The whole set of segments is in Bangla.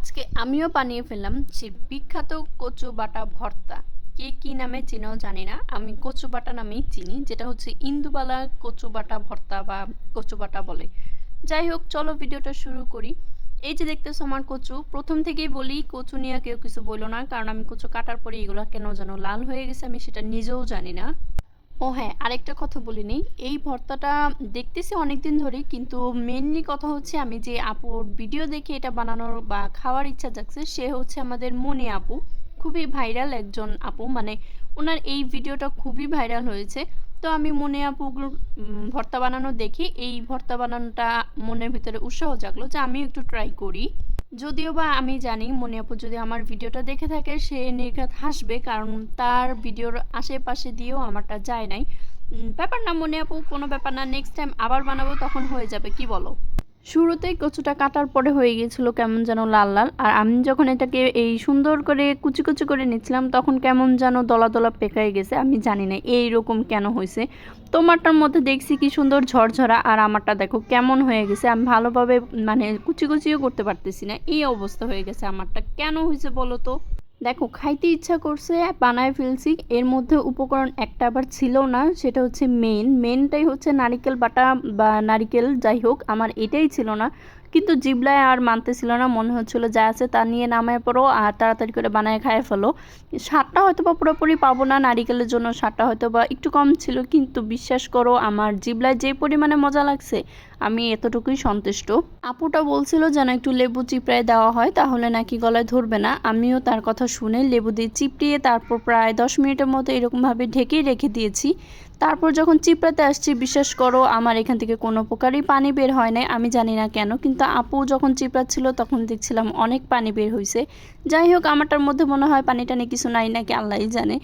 আজকে আমিও বানিয়ে ফেললাম সেই বিখ্যাত কচু বাটা ভর্তা। কে কি নামে চেনেও জানি না, আমি কচু বাটা নামেই চিনি, যেটা হচ্ছে ইন্দুবালা কচু বাটা ভর্তা বা কচু বাটা বলে। যাই হোক, চলো ভিডিওটা শুরু করি। এই যে দেখতেছো আমার কচু, প্রথম থেকেই বলি কচু নিয়ে কেউ কিছু বললো না, কারণ আমি কচু কাটার পরে এগুলো কেন যেন লাল হয়ে গেছে, আমি সেটা নিজেও জানি না। ও হ্যাঁ, আরেকটা কথা বলিনি, এই ভর্তাটা দেখতেছি অনেকদিন ধরেই, কিন্তু মেনলি কথা হচ্ছে আমি যে আপুর ভিডিও দেখে এটা বানানোর বা খাওয়ার ইচ্ছা জাগছে, সে হচ্ছে আমাদের মনি আপু। খুবই ভাইরাল একজন আপু, মানে ওনার এই ভিডিওটা খুবই ভাইরাল হয়েছে। তো আমি মনে আপুগুলো ভর্তা বানানো দেখি, এই ভর্তা বানানোটা মনের ভিতরে উৎসাহ জাগলো যে আমি একটু ট্রাই করি। যদিও বা আমি জানি মনি আপু যদি আমার ভিডিওটা দেখে থাকে সে নির্ঘাত হাসবে, কারণ তার ভিডিওর আশেপাশে দিয়েও আমারটা যায় নাই। ব্যাপার না মনি আপু, কোনো ব্যাপার না, নেক্সট টাইম আবার বানাবো, তখন হয়ে যাবে, কি বলো? শুরুতেই কচুটা কাটার পরে হয়ে গিয়েছিল কেমন যেন লাল লাল, আর আমি যখন এটাকে এই সুন্দর করে কুচি কুচি করে নিচ্ছিলাম তখন কেমন যেন দলা দলা পেকায় গেছে, আমি জানি না এইরকম কেন হয়েছে। তোমারটার মধ্যে দেখছি কি সুন্দর ঝরঝরা, আর আমারটা দেখো কেমন হয়ে গেছে, আমি ভালোভাবে মানে কুচি কুচিও করতে পারতেছি না, এই অবস্থা হয়ে গেছে আমারটা। কেন হয়েছে বলো তো? দেখো, খাইতে ইচ্ছা করছে, বানায় ফেলছি, এর মধ্যে উপকরণ একটা আবার ছিল না, সেটা হচ্ছে মেনটাই হচ্ছে নারিকেল বাটা বা নারিকেল, যাই হোক আমার এটাই ছিল না। কিন্তু জিবলায় আর মানতেছিল না, মনে হচ্ছিল যা আছে তা নিয়ে নামায় পড়ো আর তাড়াতাড়ি করে বানায় খায় ফেলো। স্বাদটা হয়তো বা পুরোপুরি পাবো না, নারিকেলের জন্য স্বাদটা হয়তো বা একটু কম ছিল, কিন্তু বিশ্বাস করো আমার জিবলায় যে পরিমাণে মজা লাগছে আমি এতটুকুই সন্তুষ্ট। আপুটা বলছিল যেন একটু লেবু চিপড়ায় দেওয়া হয়, তাহলে নাকি গলায় ধরবে না। আমিও তার কথা শুনে লেবু দিয়ে চিপড়িয়ে তারপর প্রায় 10 মিনিটের মতো এরকমভাবে ঢেকেই রেখে দিয়েছি। তারপর যখন চিপড়াতে আসছি, বিশ্বাস করো আমার এখান থেকে কোনো প্রকারই পানি বের হয় নাই, আমি জানি না কেন, কিন্তু আপু যখন চিপড়াচ্ছিল তখন দেখছিলাম অনেক পানি বের হয়েছে। যাই হোক, আমারটার মধ্যে মনে হয় পানি টানি কিছু নাই নাকি আল্লাহই জানে।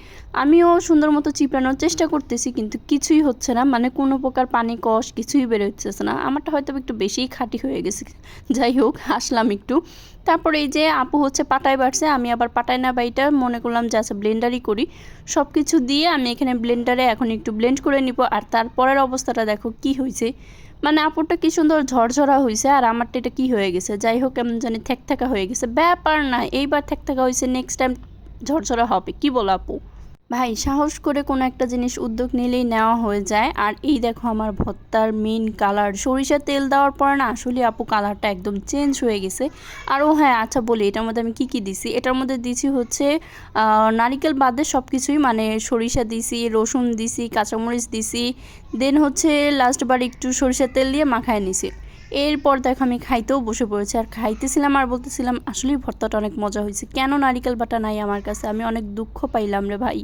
আমিও সুন্দর মতো চিপড়ানোর চেষ্টা করতেছি, কিন্তু কিছুই হচ্ছে না, মানে কোনো প্রকার পানি কষ কিছুই বের হচ্ছে না। আমারটা হয়তো একটু বেশিই খাঁটি হয়ে গেছে। যাই হোক, হাসলাম একটু। তারপর এই যে আপু হচ্ছে পাটায় বাটছে, আমি আবার পাটায় না বাইটা মনে করলাম যে আচ্ছা ব্লেন্ডারই করি। সব কিছু দিয়ে আমি এখানে ব্লেন্ডারে এখন একটু ব্লেন্ড করে নিব, আর তারপরের অবস্থাটা দেখো কি হয়েছে। মানে আপুরটা কি সুন্দর ঝরঝরা হয়েছে, আর আমারটা এটা কি হয়ে গেছে, যাই হোক কেমন জানি থ্যাকথ্যাকা হয়ে গেছে। ব্যাপার না, এইবার থ্যাকথ্যাকা হয়েছে, নেক্সট টাইম ঝরঝরা হবে, কি বলো আপু? ভাই, সাহস করে কোনো একটা জিনিস উদ্যোগ নিলেই নেওয়া হয়ে যায়। আর এই দেখো আমার ভর্তার মেন কালার, সরিষার তেল দেওয়ার পর না আসলে আপু কালারটা একদম চেঞ্জ হয়ে গেছে। আর ও হ্যাঁ, আচ্ছা বলি এটার মধ্যে আমি কি কি দিছি। এটার মধ্যে দিছি হচ্ছে নারিকেল বাদে সব কিছুই, মানে সরিষা দিছি, রসুন দিছি, কাঁচামরিচ দিছি, দেন হচ্ছে লাস্টবার একটু সরিষার তেল দিয়ে মাখায় নিছি। এরপর দেখো আমি খাইতেও বসে পড়েছি, আর খাইতেছিলাম আর বলতেছিলাম আসলেই ভর্তাটা অনেক মজা হয়েছে, কেন নারিকেল বাটা নাই আমার কাছে, আমি অনেক দুঃখ পাইলাম রে ভাই।